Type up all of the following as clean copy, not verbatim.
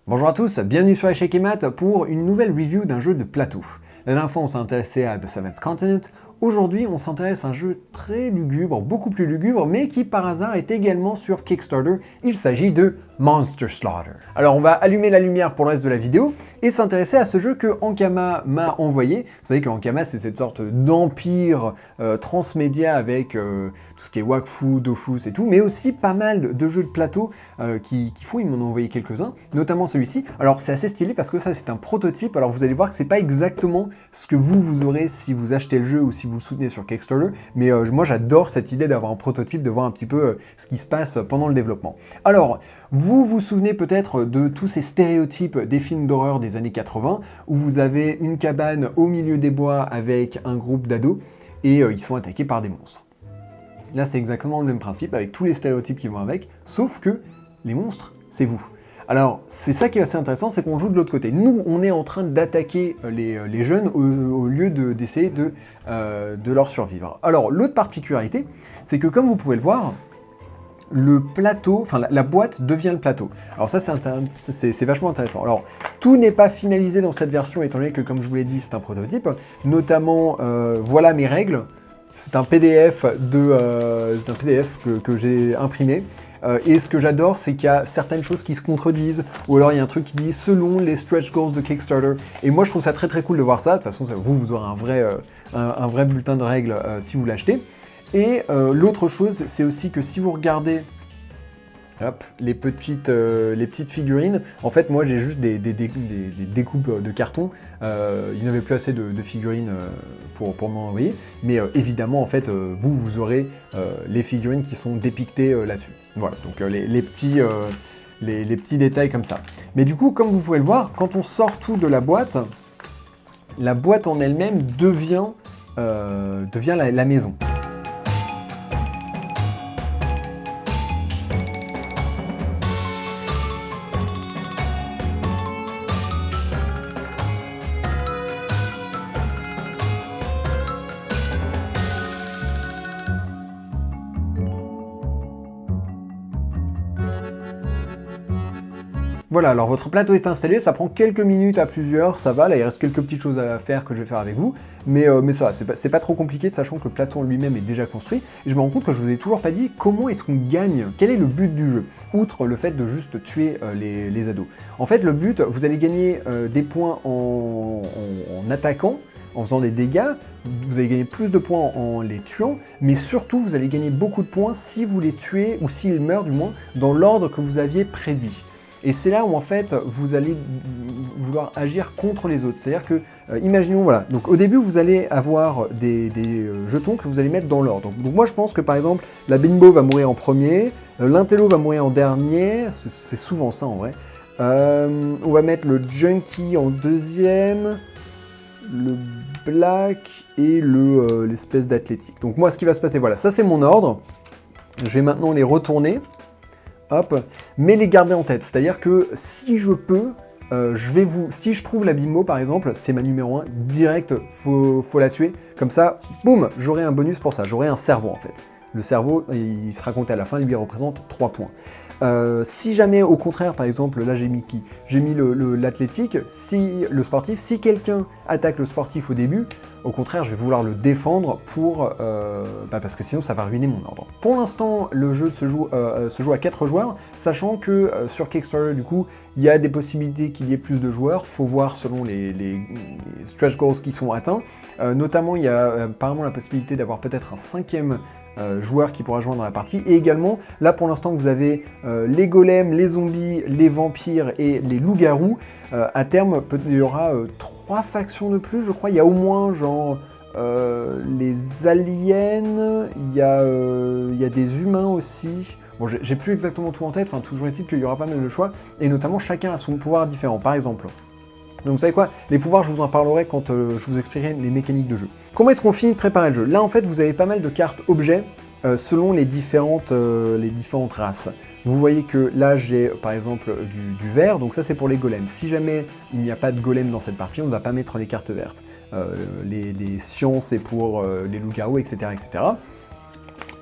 Bonjour à tous, bienvenue sur Échecs et Maths pour une nouvelle review d'un jeu de plateau. La dernière fois on s'est intéressé à The Seventh Continent, aujourd'hui on s'intéresse à un jeu très lugubre, beaucoup plus lugubre, mais qui par hasard est également sur Kickstarter, il s'agit de Monster Slaughter. Alors on va allumer la lumière pour le reste de la vidéo et s'intéresser à ce jeu que Ankama m'a envoyé. Vous savez que Ankama c'est cette sorte d'empire transmédia avec tout ce qui est Wakfu, Dofus et tout, mais aussi pas mal de jeux de plateau qui font, ils m'en ont envoyé quelques-uns, notamment celui-ci. Alors c'est assez stylé parce que ça c'est un prototype, alors vous allez voir que c'est pas exactement ce que vous aurez si vous achetez le jeu ou si vous le soutenez sur Kickstarter, mais moi j'adore cette idée d'avoir un prototype, de voir un petit peu ce qui se passe pendant le développement. Alors, vous vous souvenez peut-être de tous ces stéréotypes des films d'horreur des années 80, où vous avez une cabane au milieu des bois avec un groupe d'ados, et ils sont attaqués par des monstres. Là c'est exactement le même principe, avec tous les stéréotypes qui vont avec, sauf que les monstres, c'est vous. Alors, c'est ça qui est assez intéressant, c'est qu'on joue de l'autre côté. Nous, on est en train d'attaquer les jeunes au lieu d'essayer de leur survivre. Alors, l'autre particularité, c'est que comme vous pouvez le voir, le plateau, enfin la boîte devient le plateau. Alors ça, c'est vachement intéressant. Alors, tout n'est pas finalisé dans cette version, étant donné que, comme je vous l'ai dit, c'est un prototype. Notamment, voilà mes règles. C'est un PDF, que j'ai imprimé. Et ce que j'adore, c'est qu'il y a certaines choses qui se contredisent, ou alors il y a un truc qui dit selon les stretch goals de Kickstarter. Et moi, je trouve ça très très cool de voir ça. De toute façon, vous aurez un vrai bulletin de règles si vous l'achetez. Et l'autre chose, c'est aussi que si vous regardez les petites figurines, en fait, moi j'ai juste des découpes de carton. Il n'y avait plus assez de figurines pour m'en envoyer, mais évidemment, en fait, vous aurez les figurines qui sont dépictées là-dessus. Voilà, donc les petits détails comme ça. Mais du coup, comme vous pouvez le voir, quand on sort tout de la boîte en elle-même devient la maison. Voilà, alors votre plateau est installé, ça prend quelques minutes à plusieurs, ça va, là il reste quelques petites choses à faire que je vais faire avec vous, mais ça va, c'est pas trop compliqué, sachant que le plateau en lui-même est déjà construit, et je me rends compte que je vous ai toujours pas dit comment est-ce qu'on gagne, quel est le but du jeu, outre le fait de juste tuer les ados. En fait, le but, vous allez gagner des points en attaquant, en faisant des dégâts, vous allez gagner plus de points en les tuant, mais surtout vous allez gagner beaucoup de points si vous les tuez, ou s'ils meurent du moins, dans l'ordre que vous aviez prédit. Et c'est là où en fait vous allez vouloir agir contre les autres. C'est-à-dire que, imaginons, voilà, donc au début vous allez avoir des jetons que vous allez mettre dans l'ordre. Donc moi je pense que par exemple la bimbo va mourir en premier, l'intello va mourir en dernier, c'est souvent ça en vrai. On va mettre le junkie en deuxième, le black et l'espèce d'athlétique. Donc moi ce qui va se passer, voilà, ça c'est mon ordre. Je vais maintenant les retourner. Hop, mais les garder en tête, c'est-à-dire que si je peux, si je trouve la bimbo par exemple, c'est ma numéro 1, direct, faut la tuer, comme ça, boum, j'aurai un bonus pour ça, j'aurai un cerveau en fait. Le cerveau, il sera compté à la fin, il lui représente 3 points. Si jamais, au contraire, par exemple, là j'ai mis qui? J'ai mis l'athlétique, le sportif. Si quelqu'un attaque le sportif au début, au contraire, je vais vouloir le défendre parce que sinon ça va ruiner mon ordre. Pour l'instant, le jeu se joue à 4 joueurs, sachant que sur Kickstarter, du coup, il y a des possibilités qu'il y ait plus de joueurs. Faut voir selon les stretch goals qui sont atteints. Notamment, il y a apparemment la possibilité d'avoir peut-être un 5e joueur qui pourra joindre dans la partie, et également là pour l'instant vous avez les golems, les zombies, les vampires et les loups-garous. À terme il y aura 3 factions de plus, je crois. Il y a au moins genre les aliens, il y a des humains aussi. Bon, j'ai plus exactement tout en tête, enfin toujours est-il qu'il y aura pas mal de choix, et notamment chacun a son pouvoir différent. Par exemple, donc vous savez quoi, les pouvoirs je vous en parlerai quand je vous expliquerai les mécaniques de jeu. Comment est-ce qu'on finit de préparer le jeu? Là en fait vous avez pas mal de cartes objets selon les différentes races. Vous voyez que là j'ai par exemple du vert, donc ça c'est pour les golems. Si jamais il n'y a pas de golem dans cette partie, on ne va pas mettre les cartes vertes. Les sciences c'est pour les loups-garous, etc., etc.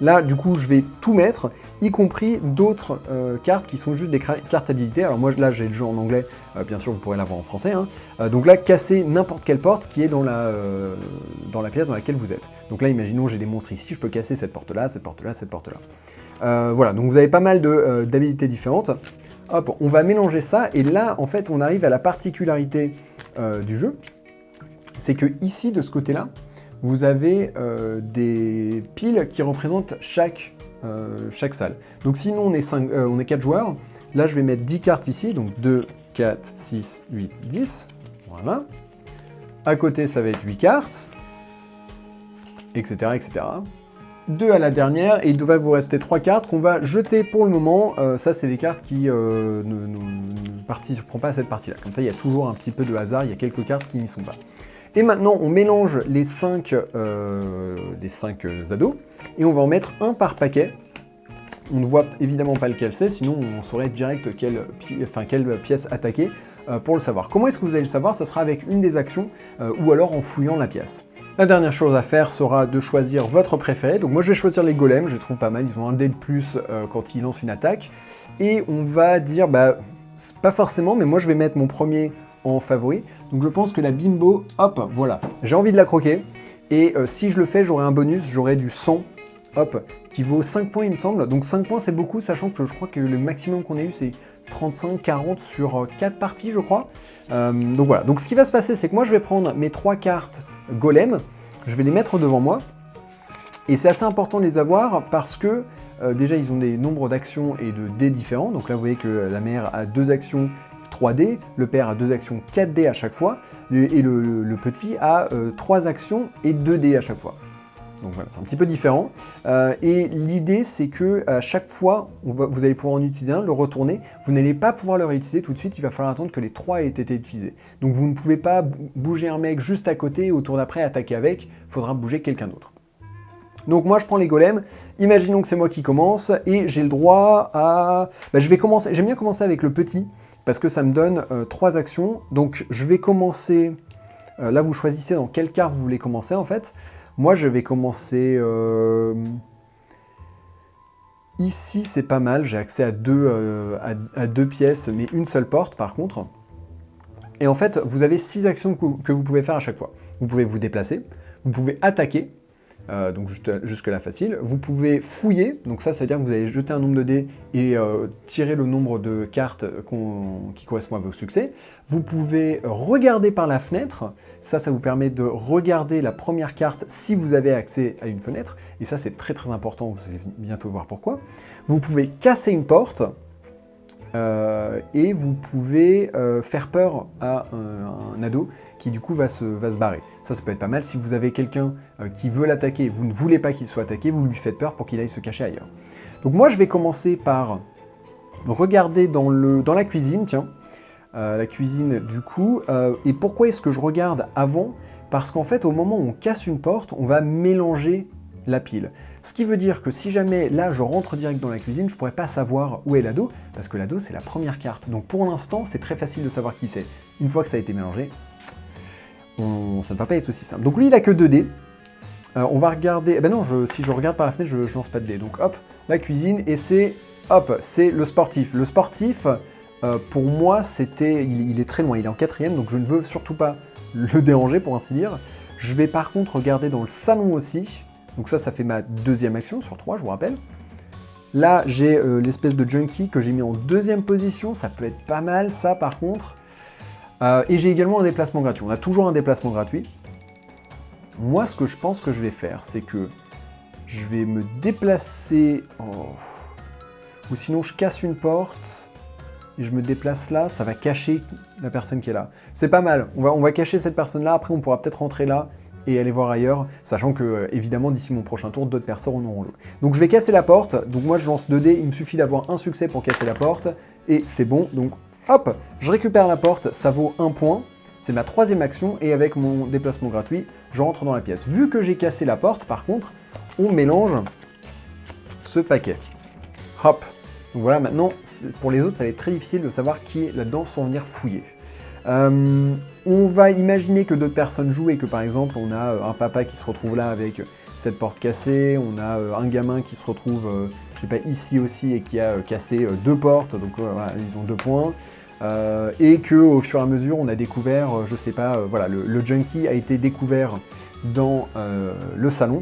Là, du coup, je vais tout mettre, y compris d'autres cartes qui sont juste des cartes habilitées. Alors moi, là, j'ai le jeu en anglais, bien sûr, vous pourrez l'avoir en français. Hein. Donc là, casser n'importe quelle porte qui est dans la pièce dans laquelle vous êtes. Donc là, imaginons, j'ai des monstres ici, je peux casser cette porte-là, cette porte-là, cette porte-là. Voilà, donc vous avez pas mal d'habilités différentes. Hop, on va mélanger ça, et là, en fait, on arrive à la particularité du jeu. C'est que ici, de ce côté-là, vous avez des piles qui représentent chaque salle. Donc sinon on est 4 joueurs, là je vais mettre 10 cartes ici, donc 2, 4, 6, 8, 10, voilà. À côté ça va être 8 cartes, etc. etc. 2 à la dernière, et il devrait vous rester 3 cartes qu'on va jeter pour le moment. Ça c'est les cartes qui ne participeront pas à cette partie-là. Comme ça il y a toujours un petit peu de hasard, il y a quelques cartes qui n'y sont pas. Et maintenant, on mélange les 5 ados, et on va en mettre un par paquet. On ne voit évidemment pas lequel c'est, sinon on saurait direct quelle pièce attaquer pour le savoir. Comment est-ce que vous allez le savoir? Ça sera avec une des actions, ou alors en fouillant la pièce. La dernière chose à faire sera de choisir votre préféré. Donc moi je vais choisir les golems, je les trouve pas mal, ils ont un dé de plus quand ils lancent une attaque. Et on va dire, bah, pas forcément, mais moi je vais mettre mon premier en favori. Donc je pense que la bimbo, hop, voilà, j'ai envie de la croquer. Et si je le fais, j'aurai un bonus, j'aurai du sang, hop, qui vaut 5 points il me semble. Donc 5 points c'est beaucoup, sachant que je crois que le maximum qu'on a eu c'est 35-40 sur 4 parties je crois. Donc voilà, donc ce qui va se passer c'est que moi je vais prendre mes 3 cartes golem, je vais les mettre devant moi. Et c'est assez important de les avoir parce que déjà ils ont des nombres d'actions et de dés différents. Donc là vous voyez que la mère a 2 actions 3D, le père a 2 actions 4D à chaque fois, et le petit a 3 actions et 2D à chaque fois. Donc voilà, c'est un petit peu différent. Et l'idée, c'est que à chaque fois, vous allez pouvoir en utiliser un, le retourner. Vous n'allez pas pouvoir le réutiliser tout de suite, il va falloir attendre que les 3 aient été utilisés. Donc vous ne pouvez pas bouger un mec juste à côté et au tour d'après attaquer avec, il faudra bouger quelqu'un d'autre. Donc moi je prends les golems, imaginons que c'est moi qui commence, et j'ai le droit à... Bah, j'aime bien commencer avec le petit, parce que ça me donne 3 actions. Donc je vais commencer... là vous choisissez dans quelle carte vous voulez commencer en fait. Moi je vais commencer... ici c'est pas mal, j'ai accès à 2 pièces, mais une seule porte par contre. Et en fait vous avez 6 actions que vous pouvez faire à chaque fois. Vous pouvez vous déplacer, vous pouvez attaquer, donc jusque-là facile. Vous pouvez fouiller, donc ça veut dire que vous allez jeter un nombre de dés et tirer le nombre de cartes qui correspond à vos succès. Vous pouvez regarder par la fenêtre, ça vous permet de regarder la première carte si vous avez accès à une fenêtre, et ça c'est très très important, vous allez bientôt voir pourquoi. Vous pouvez casser une porte, et vous pouvez faire peur à un ado qui du coup va se barrer. Ça peut être pas mal. Si vous avez quelqu'un qui veut l'attaquer, vous ne voulez pas qu'il soit attaqué, vous lui faites peur pour qu'il aille se cacher ailleurs. Donc moi je vais commencer par regarder dans la cuisine, tiens, la cuisine du coup. Et pourquoi est-ce que je regarde avant? Parce qu'en fait au moment où on casse une porte, on va mélanger la pile. Ce qui veut dire que si jamais là je rentre direct dans la cuisine, je pourrais pas savoir où est l'ado, parce que l'ado c'est la première carte. Donc pour l'instant c'est très facile de savoir qui c'est. Une fois que ça a été mélangé, ça ne va pas être aussi simple. Donc lui il a que 2 dés. On va regarder, eh ben non, si je regarde par la fenêtre je lance pas de dés. Donc hop, la cuisine, et c'est le sportif. Le sportif, pour moi il est très loin, il est en 4ème, donc je ne veux surtout pas le déranger pour ainsi dire. Je vais par contre regarder dans le salon aussi. Donc ça fait ma 2e action sur 3, je vous rappelle. Là, j'ai l'espèce de junkie que j'ai mis en 2e position. Ça peut être pas mal, ça, par contre. Et j'ai également un déplacement gratuit. On a toujours un déplacement gratuit. Moi, ce que je pense que je vais faire, c'est que je vais me déplacer... Ou sinon, je casse une porte et je me déplace là. Ça va cacher la personne qui est là. C'est pas mal. On va cacher cette personne-là. Après, on pourra peut-être rentrer là et aller voir ailleurs, sachant que, évidemment, d'ici mon prochain tour, d'autres personnes en auront joué. Donc je vais casser la porte, donc moi je lance 2 dés, il me suffit d'avoir un succès pour casser la porte, et c'est bon, donc hop, je récupère la porte, ça vaut 1 point, c'est ma 3e action, et avec mon déplacement gratuit, je rentre dans la pièce. Vu que j'ai cassé la porte, par contre, on mélange ce paquet. Hop, donc voilà, maintenant, pour les autres, ça va être très difficile de savoir qui est là-dedans sans venir fouiller. On va imaginer que d'autres personnes jouent et que par exemple on a un papa qui se retrouve là avec cette porte cassée, on a un gamin qui se retrouve, je sais pas, ici aussi, et qui a cassé 2 portes, donc voilà, ils ont 2 points. Et qu'au fur et à mesure, on a découvert, je sais pas, voilà, le junkie a été découvert dans le salon.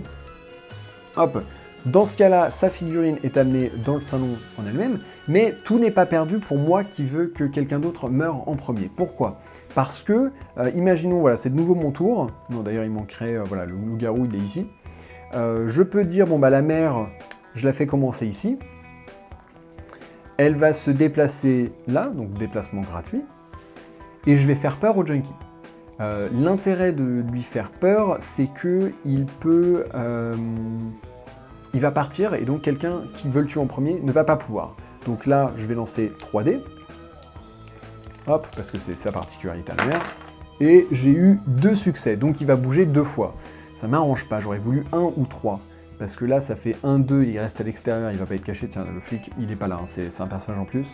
Hop, dans ce cas-là, sa figurine est amenée dans le salon en elle-même, mais tout n'est pas perdu pour moi qui veux que quelqu'un d'autre meure en premier. Pourquoi? Parce que, imaginons, voilà, c'est de nouveau mon tour. Non, d'ailleurs, il manquerait, voilà, le loup-garou, il est ici. Je peux dire, bon, bah, la mère, je la fais commencer ici. Elle va se déplacer là, donc déplacement gratuit, et je vais faire peur au junkie. L'intérêt de lui faire peur, c'est que il peut... il va partir, et donc quelqu'un qui veut le tuer en premier ne va pas pouvoir. Donc là, je vais lancer 3D. Hop, parce que c'est sa particularité à la mère. Et j'ai eu 2 succès, donc il va bouger 2 fois. Ça m'arrange pas, j'aurais voulu 1 ou 3. Parce que là, ça fait 1, 2, il reste à l'extérieur, il va pas être caché. Tiens, le flic, il est pas là, hein, c'est un personnage en plus.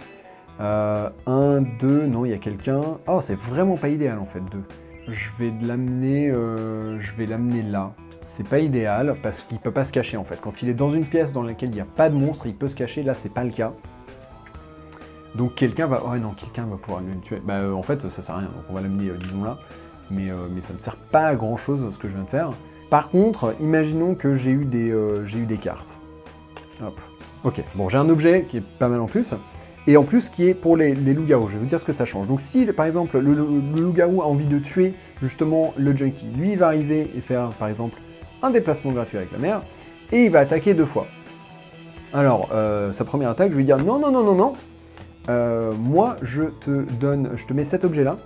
1, 2, non, il y a quelqu'un. Oh, c'est vraiment pas idéal en fait, 2. Je vais l'amener là. C'est pas idéal, parce qu'il peut pas se cacher en fait. Quand il est dans une pièce dans laquelle il n'y a pas de monstre, il peut se cacher, là c'est pas le cas. Donc quelqu'un va... Oh non, quelqu'un va pouvoir le tuer. Bah en fait, ça sert à rien, donc on va l'amener, disons là. Mais ça ne sert pas à grand chose ce que je viens de faire. Par contre, imaginons que j'ai eu des cartes. Hop. Ok, bon, j'ai un objet qui est pas mal en plus, et en plus qui est pour les loups-garous. Je vais vous dire ce que ça change. Donc si, par exemple, le loup-garou a envie de tuer justement le junkie, lui il va arriver et faire, par exemple, un déplacement gratuit avec la mère, et il va attaquer 2 fois. Alors, sa première attaque, je vais dire non, non, non, non, non. Moi, je te mets cet objet-là.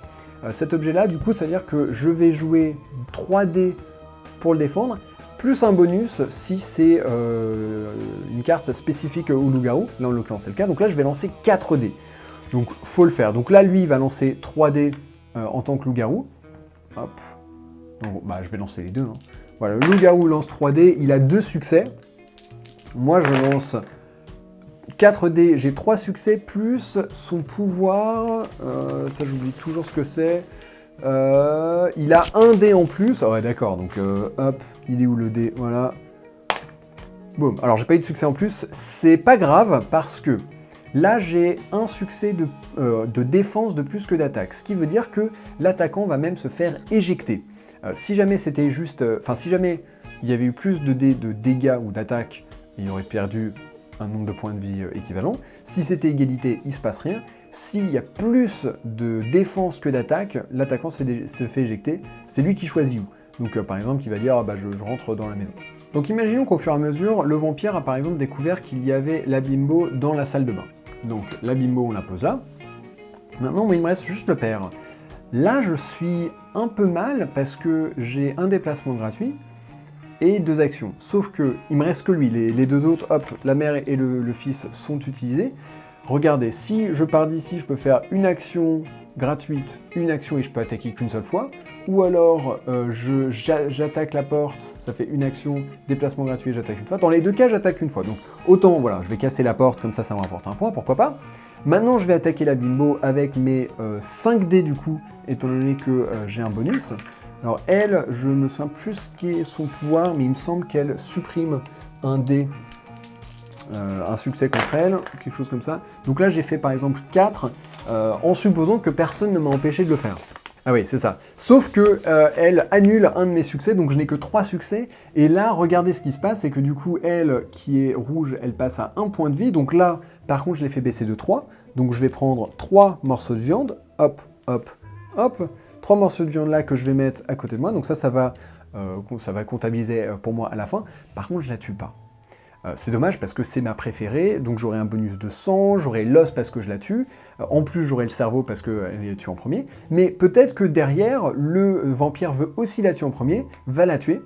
Cet objet-là, du coup, ça veut dire que je vais jouer 3D pour le défendre, plus un bonus si c'est une carte spécifique au loup-garou. Là, en l'occurrence, c'est le cas. Donc là, je vais lancer 4D. Donc, faut le faire. Donc là, lui, il va lancer 3D en tant que loup-garou. Hop. Donc, bah, je vais lancer les 2. Hein. Voilà, le loup-garou lance 3D. Il a 2 succès. Moi, je lance 4D. J'ai 3 succès plus son pouvoir. Ça, j'oublie toujours ce que c'est. Il a 1 dé en plus. Ah ouais, d'accord, donc hop, il est où le dé? Voilà. Boum. Alors, j'ai pas eu de succès en plus. C'est pas grave parce que là, j'ai un succès de défense de plus que d'attaque. Ce qui veut dire que l'attaquant va même se faire éjecter. Si jamais c'était juste... Enfin, si jamais il y avait eu plus de dés de dégâts ou d'attaque, il aurait perdu un nombre de points de vie équivalent. Si c'était égalité, il se passe rien. S'il y a plus de défense que d'attaque, l'attaquant se fait éjecter, c'est lui qui choisit où. Donc par exemple, il va dire ah, bah, je rentre dans la maison. Donc imaginons qu'au fur et à mesure, le vampire a par exemple découvert qu'il y avait la bimbo dans la salle de bain. Donc la bimbo, on la pose là. Maintenant, il me reste juste le père. Là, je suis un peu mal parce que j'ai un déplacement gratuit et 2 actions. Sauf que il me reste que lui. Les 2 autres, hop, la mère et le fils sont utilisés. Regardez, si je pars d'ici, je peux faire une action gratuite, une action et je peux attaquer qu'une seule fois. Ou alors, j'attaque la porte, ça fait une action, déplacement gratuit, j'attaque une fois. Dans les 2 cas, j'attaque une fois. Donc autant, voilà, je vais casser la porte, comme ça me rapporte un point, pourquoi pas. Maintenant, je vais attaquer la bimbo avec mes 5 dés du coup, étant donné que j'ai un bonus. Alors elle, je me souviens plus ce qu'est son pouvoir, mais il me semble qu'elle supprime un dé. Un succès contre elle, quelque chose comme ça. Donc là, j'ai fait par exemple 4, en supposant que personne ne m'a empêché de le faire. Ah oui, c'est ça. Sauf que elle annule un de mes succès, donc je n'ai que 3 succès. Et là, regardez ce qui se passe, c'est que du coup, elle, qui est rouge, elle passe à 1 point de vie. Donc là, par contre, je l'ai fait baisser de 3. Donc je vais prendre 3 morceaux de viande. Hop, hop, hop. 3 morceaux de viande là que je vais mettre à côté de moi. Donc ça va comptabiliser pour moi à la fin. Par contre, je la tue pas. C'est dommage parce que c'est ma préférée, donc j'aurai un bonus de sang, j'aurai l'os parce que je la tue, en plus j'aurai le cerveau parce qu'elle est tuée en premier, mais peut-être que derrière, le vampire veut aussi la tuer en premier, va la tuer,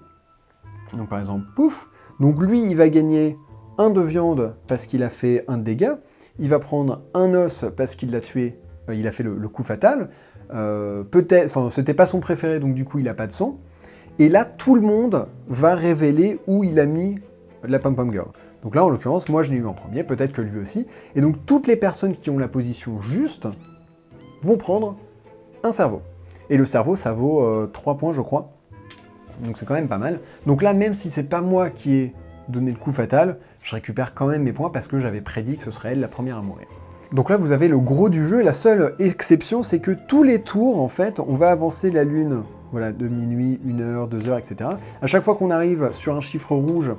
donc par exemple, pouf, donc lui il va gagner 1 de viande parce qu'il a fait 1 de dégâts, il va prendre 1 os parce qu'il l'a tué, il a fait le coup fatal, peut-être, enfin c'était pas son préféré donc du coup il a pas de sang, et là tout le monde va révéler où il a mis la pom-pom girl. Donc là, en l'occurrence, moi je l'ai eu en premier, peut-être que lui aussi. Et donc toutes les personnes qui ont la position juste vont prendre un cerveau. Et le cerveau, ça vaut 3 points, je crois. Donc c'est quand même pas mal. Donc là, même si c'est pas moi qui ai donné le coup fatal, je récupère quand même mes points parce que j'avais prédit que ce serait elle la première à mourir. Donc là, vous avez le gros du jeu, et la seule exception, c'est que tous les tours, en fait, on va avancer la lune, voilà, de minuit, 1h, 2h, etc. À chaque fois qu'on arrive sur un chiffre rouge,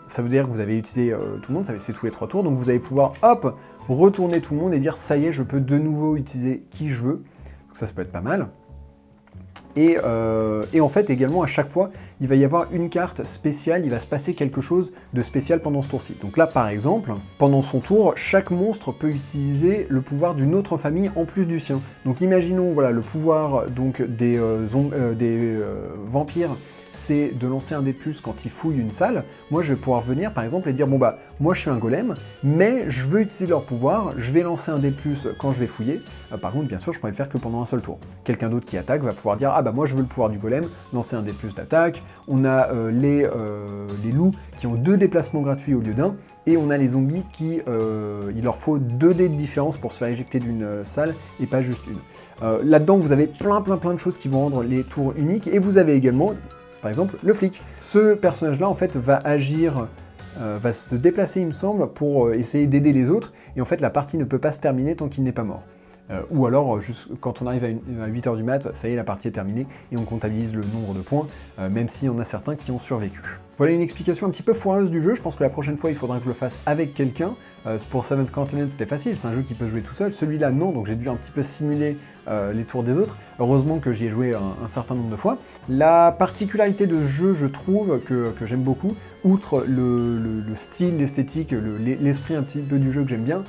ça veut dire que vous avez utilisé tout le monde, c'est tous les 3 tours, donc vous allez pouvoir, hop, retourner tout le monde et dire, ça y est, je peux de nouveau utiliser qui je veux. Donc ça peut être pas mal. Et en fait, également, à chaque fois, il va y avoir une carte spéciale, il va se passer quelque chose de spécial pendant ce tour-ci. Donc là, par exemple, pendant son tour, chaque monstre peut utiliser le pouvoir d'une autre famille en plus du sien. Donc imaginons, voilà, le pouvoir donc, des vampires, c'est de lancer un dé de plus quand ils fouillent une salle. Moi, je vais pouvoir venir, par exemple, et dire, bon bah, moi je suis un golem, mais je veux utiliser leur pouvoir, je vais lancer un dé de plus quand je vais fouiller. Par contre, bien sûr, je pourrais le faire que pendant un seul tour. Quelqu'un d'autre qui attaque va pouvoir dire, ah bah moi je veux le pouvoir du golem, lancer un dé de plus d'attaque. On a les loups qui ont 2 déplacements gratuits au lieu d'un, et on a les zombies qui, il leur faut 2 dés de différence pour se faire éjecter d'une salle, et pas juste une. Là-dedans, vous avez plein de choses qui vont rendre les tours uniques, et vous avez également, par exemple, le flic. Ce personnage-là, en fait, va agir, va se déplacer, il me semble, pour essayer d'aider les autres, et en fait, la partie ne peut pas se terminer tant qu'il n'est pas mort. Ou alors, juste quand on arrive à 8h du mat, ça y est, la partie est terminée, et on comptabilise le nombre de points, même s'il y en a certains qui ont survécu. Voilà une explication un petit peu foireuse du jeu, je pense que la prochaine fois, il faudra que je le fasse avec quelqu'un. Pour Seventh Continent, c'était facile, c'est un jeu qui peut jouer tout seul. Celui-là, non, donc j'ai dû un petit peu simuler les tours des autres. Heureusement que j'y ai joué un certain nombre de fois. La particularité de ce jeu, je trouve, que j'aime beaucoup, outre le style, l'esthétique, l'esprit un petit peu du jeu que j'aime bien,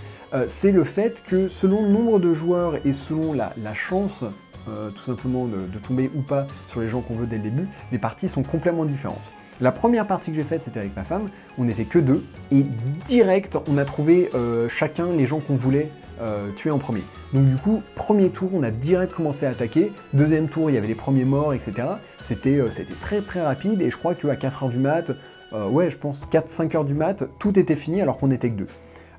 c'est le fait que selon le nombre de joueurs et selon la chance, tout simplement, de tomber ou pas sur les gens qu'on veut dès le début, les parties sont complètement différentes. La première partie que j'ai faite, c'était avec ma femme, on n'était que 2, et direct, on a trouvé chacun les gens qu'on voulait tuer en premier. Donc du coup, premier tour, on a direct commencé à attaquer, deuxième tour, il y avait les premiers morts, etc. C'était très rapide, et je crois qu'à 4h du mat, ouais, je pense 4-5h du mat, tout était fini alors qu'on n'était que 2.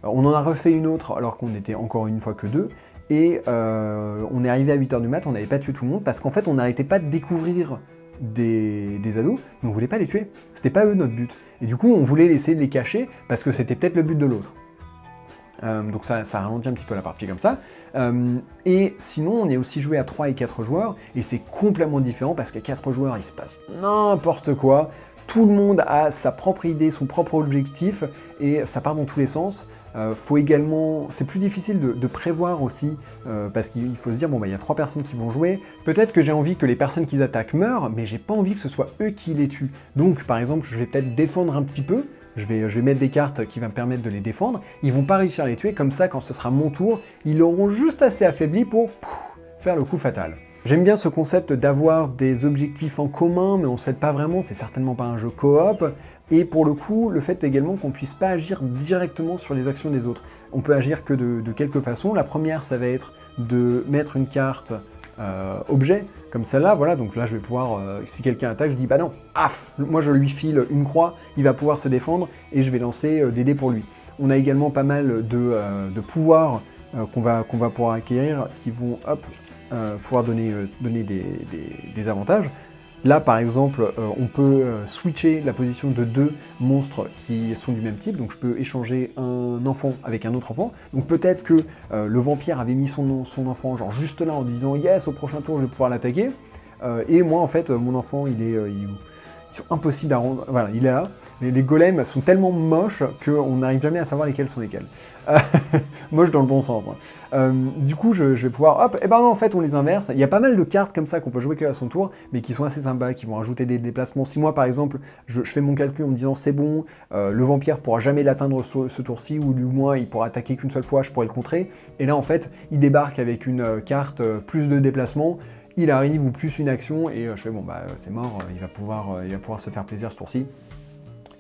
On en a refait une autre alors qu'on était encore une fois que 2, et on est arrivé à 8h du mat, on n'avait pas tué tout le monde, parce qu'en fait, on n'arrêtait pas de découvrir des ados, mais on voulait pas les tuer. C'était pas eux notre but. Et du coup, on voulait essayer de les cacher, parce que c'était peut-être le but de l'autre. Donc ça ralentit un petit peu la partie comme ça. Et sinon, on est aussi joué à 3 et 4 joueurs, et c'est complètement différent, parce qu'à 4 joueurs, il se passe n'importe quoi. Tout le monde a sa propre idée, son propre objectif, et ça part dans tous les sens. Faut également, c'est plus difficile de prévoir aussi, parce qu'il faut se dire, bon bah il y a 3 personnes qui vont jouer, peut-être que j'ai envie que les personnes qu'ils attaquent meurent, mais j'ai pas envie que ce soit eux qui les tuent. Donc par exemple, je vais peut-être défendre un petit peu, je vais mettre des cartes qui vont me permettre de les défendre, ils vont pas réussir à les tuer, comme ça quand ce sera mon tour, ils l'auront juste assez affaibli pour faire le coup fatal. J'aime bien ce concept d'avoir des objectifs en commun, mais on ne s'aide pas vraiment, c'est certainement pas un jeu coop. Et pour le coup, le fait également qu'on ne puisse pas agir directement sur les actions des autres. On peut agir que de quelques façons. La première, ça va être de mettre une carte objet, comme celle-là, voilà, donc là je vais pouvoir, si quelqu'un attaque, je dis bah non, moi je lui file une croix, il va pouvoir se défendre, et je vais lancer des dés pour lui. On a également pas mal de pouvoirs qu'on va pouvoir acquérir, qui vont, pouvoir donner des avantages. Là, par exemple, on peut switcher la position de 2 monstres qui sont du même type, donc je peux échanger un enfant avec un autre enfant. Donc peut-être que le vampire avait mis son enfant genre juste là en disant « Yes, au prochain tour, je vais pouvoir l'attaquer ». Et moi, en fait, mon enfant, ils sont impossibles à rendre. Voilà, il est là. Les golems sont tellement moches qu'on n'arrive jamais à savoir lesquels sont lesquels. Moche dans le bon sens. Hein. Du coup, je vais pouvoir... et ben non, en fait, on les inverse. Il y a pas mal de cartes comme ça qu'on peut jouer que à son tour, mais qui sont assez sympas, qui vont rajouter des déplacements. Si moi, par exemple, je fais mon calcul en me disant c'est bon, le vampire pourra jamais l'atteindre ce tour-ci, ou du moins, il pourra attaquer qu'une seule fois, je pourrais le contrer. Et là, en fait, il débarque avec une carte plus de déplacement. Il arrive, ou plus une action, et je fais bon bah c'est mort, il va pouvoir se faire plaisir ce tour-ci.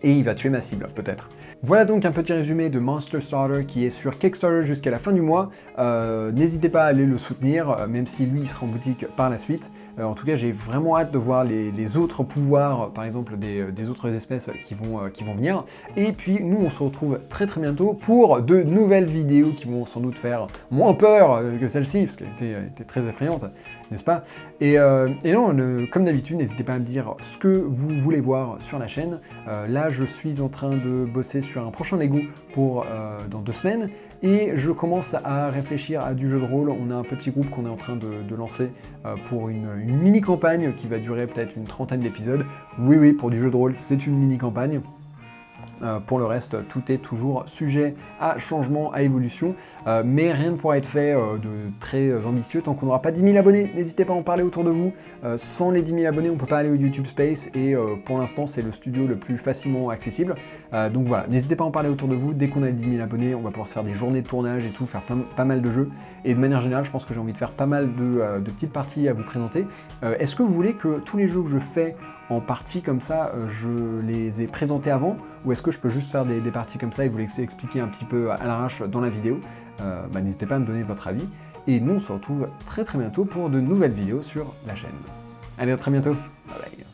et il va tuer ma cible, peut-être. Voilà donc un petit résumé de Monster Starter qui est sur Kickstarter jusqu'à la fin du mois. N'hésitez pas à aller le soutenir, même si lui il sera en boutique par la suite. En tout cas, j'ai vraiment hâte de voir les autres pouvoirs, par exemple des autres espèces qui vont venir. Et puis nous, on se retrouve très très bientôt pour de nouvelles vidéos qui vont sans doute faire moins peur que celle-ci, parce qu'elle était très effrayante, n'est-ce pas? Et non, comme d'habitude, n'hésitez pas à me dire ce que vous voulez voir sur la chaîne. Là, je suis en train de bosser sur un prochain Lego pour dans 2 semaines. Et je commence à réfléchir à du jeu de rôle. On a un petit groupe qu'on est en train de lancer pour une mini-campagne qui va durer peut-être une 30aine d'épisodes. Oui, pour du jeu de rôle, c'est une mini-campagne. Pour le reste, tout est toujours sujet à changement, à évolution, mais rien ne pourra être fait de très ambitieux tant qu'on n'aura pas 10 000 abonnés. N'hésitez pas à en parler autour de vous. Sans les 10 000 abonnés, on ne peut pas aller au YouTube Space, et pour l'instant, c'est le studio le plus facilement accessible. Donc voilà, n'hésitez pas à en parler autour de vous. Dès qu'on a les 10 000 abonnés, on va pouvoir faire des journées de tournage et tout, faire pas mal de jeux. Et de manière générale, je pense que j'ai envie de faire pas mal de petites parties à vous présenter. Est-ce que vous voulez que tous les jeux que je fais en partie comme ça, je les ai présentés avant, ou est-ce que je peux juste faire des parties comme ça et vous les expliquer un petit peu à l'arrache dans la vidéo? N'hésitez pas à me donner votre avis, et nous on se retrouve très très bientôt pour de nouvelles vidéos sur la chaîne. Allez, à très bientôt, bye bye.